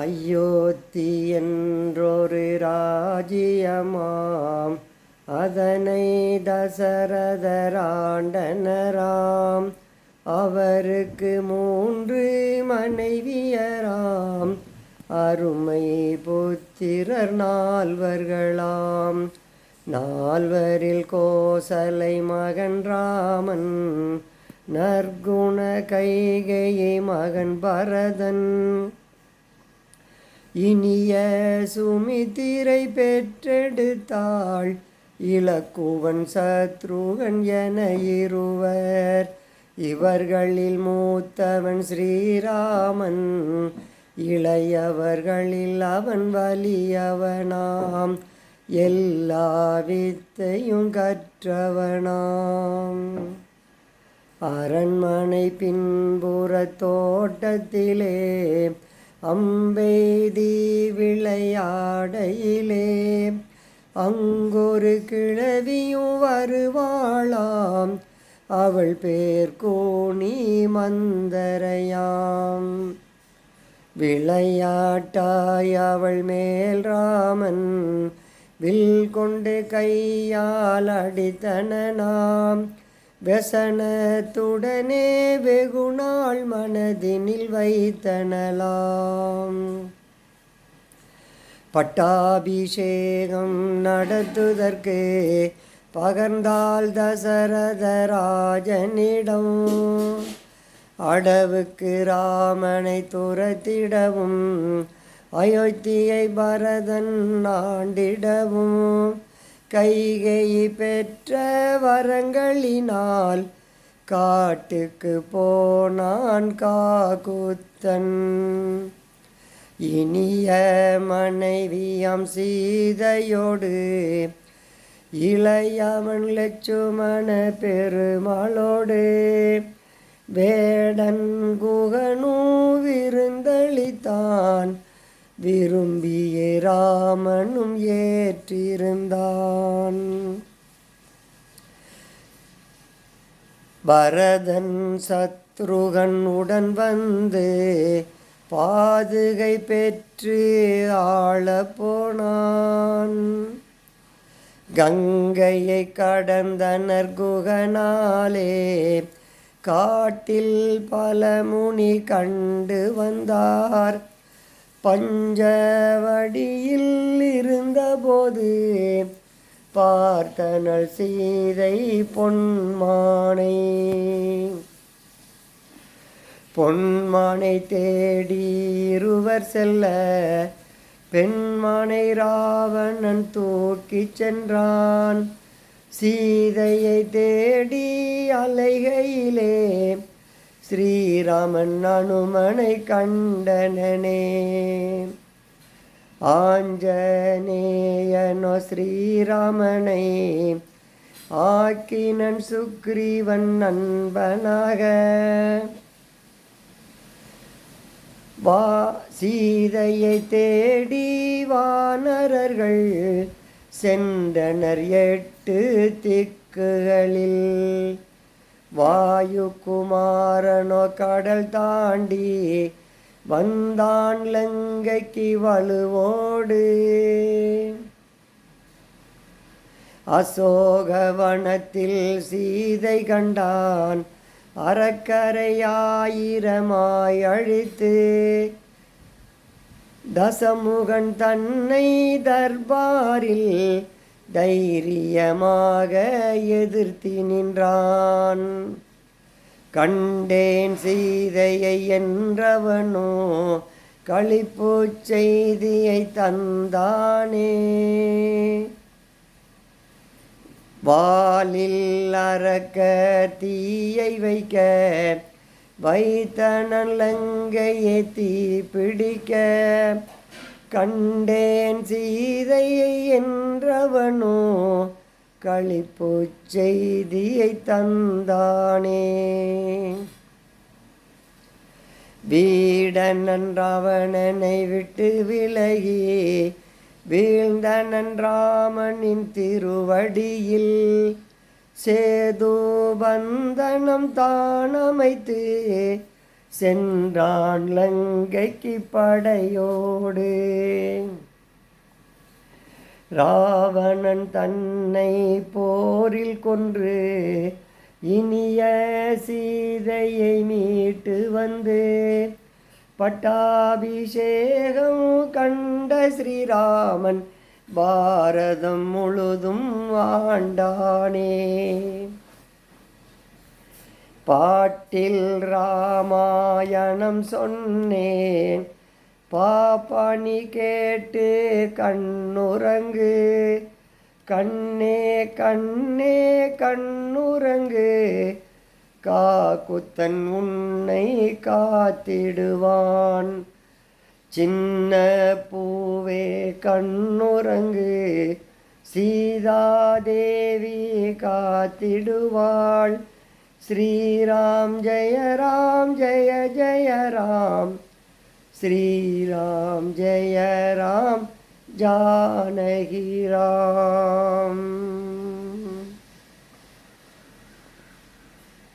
அயோத்தி என்றொரு ராஜ்யமாம், அதனை தசரதராண்டனராம். அவருக்கு 3 மனைவியராம், அருமை புத்திரர் 4வர்களாம். 4வரில் கோசலை மகன் ராமன், நற்குண கைகேயி மகன் பரதன். இனிய சுமித்திரை பெற்றெடுத்தாள், இலக்குவன் சத்ருகன் என 2வர். இவர்களில் மூத்தவன் ஸ்ரீராமன், இளையவர்களில் அவன் வலியவனாம், எல்லா வித்தையும் கற்றவனாம். அரண்மனை பின்புற தோட்டத்திலே அம்பெய்தி விளையாடையிலே, அங்கொரு கிழவியும் வருவாளாம், அவள் பேர் கோணி மந்தரையாம். விளையாட்டாய் அவள் மேல் ராமன் வில் கொண்டு கையால் அடித்தனாம். வெசனத்துடனே வெகுநாள் மனதினில் வைத்தனலாம். பட்டாபிஷேகம் நடத்துதற்கு பகர்ந்தாள் தசரதராஜனிடம். அடவுக்கு ராமனை துரத்திடவும், அயோத்தியை பரதன் ஆண்டிடவும், கைகேயி பெற்ற வரங்களினால் காட்டுக்கு போனான் காகுத்தன். இனிய மனைவியாம் சீதையோடு இளையவன் லட்சுமண பெருமாளோடு, வேடன் குகனு விருந்தளித்தான், விரும்பிய ராமனும் ஏற்றிருந்தான். பரதன் சத்ருகன் உடன் வந்து பாதுகை பெற்று ஆள போனான். கங்கையை கடந்தனர் குகனாலே, காட்டில் பல முனி கண்டு வந்தார். பஞ்சவடியில் இருந்தபோது பார்த்தனள் சீதை பொன்மானை. பொன்மானை தேடி 2வர் செல்ல, பெண்மானை ராவணன் தூக்கிச் சென்றான். சீதையை தேடி அலைகையிலே, ஸ்ரீராமன் அனுமனை கண்டனனே. ஆஞ்சநேயனோ ஸ்ரீராமனை ஆக்கினன் சுக்ரீவன் நண்பனாக. சீதையை தேடி வானரர்கள் சென்றனர் 8 திக்குகளில். வாயு குமாரனோ கடல் தாண்டி வந்தான் லங்கைக்கு வலுவோடு. அசோகவனத்தில் சீதை கண்டான், அறக்கரையாயிரமாய் அழித்து. தசமுகன் தன்னை தர்பாரில் தைரியமாக எதிர்த்து நின்றான். கண்டேன் சீதையை என்றவனோ களிப்பு செய்தியை தந்தானே. வாலில் அறக்க தீயை வைக்க வைத்தனன் லங்கையை தீ பிடிக்க. கண்டேன் சீதையை என்றவனோ களிப்பு செய்தியை தந்தானே. வீடனன் ராவணனை விட்டு விலகி வீழ்ந்தனன் ராமனின் திருவடியில். சேது பந்தனம் தானமைத்து சென்றான் லங்கைக்கு படையோடு. ராவணன் தன்னை போரில் கொன்று இனிய சீதையை மீட்டு வந்து பட்டாபிஷேகம் கண்ட ஸ்ரீராமன் பாரதம் முழுதும் ஆண்டானே. பாட்டில் ராமாயணம் சொன்னேன் பாப்பாணி கேட்டு கண்ணுறங்கு. கண்ணே கண்ணே கண்ணுறங்கு, காக்குத்தன் உன்னை காத்திடுவான். சின்ன பூவே கண்ணுறங்கு, சீதாதேவி காத்திடுவாள். ஸ்ரீராம் ஜெய ராம் ஜெய ஜெய ராம், ஸ்ரீராம் ஜெய ராம் ஜானகி ராம்.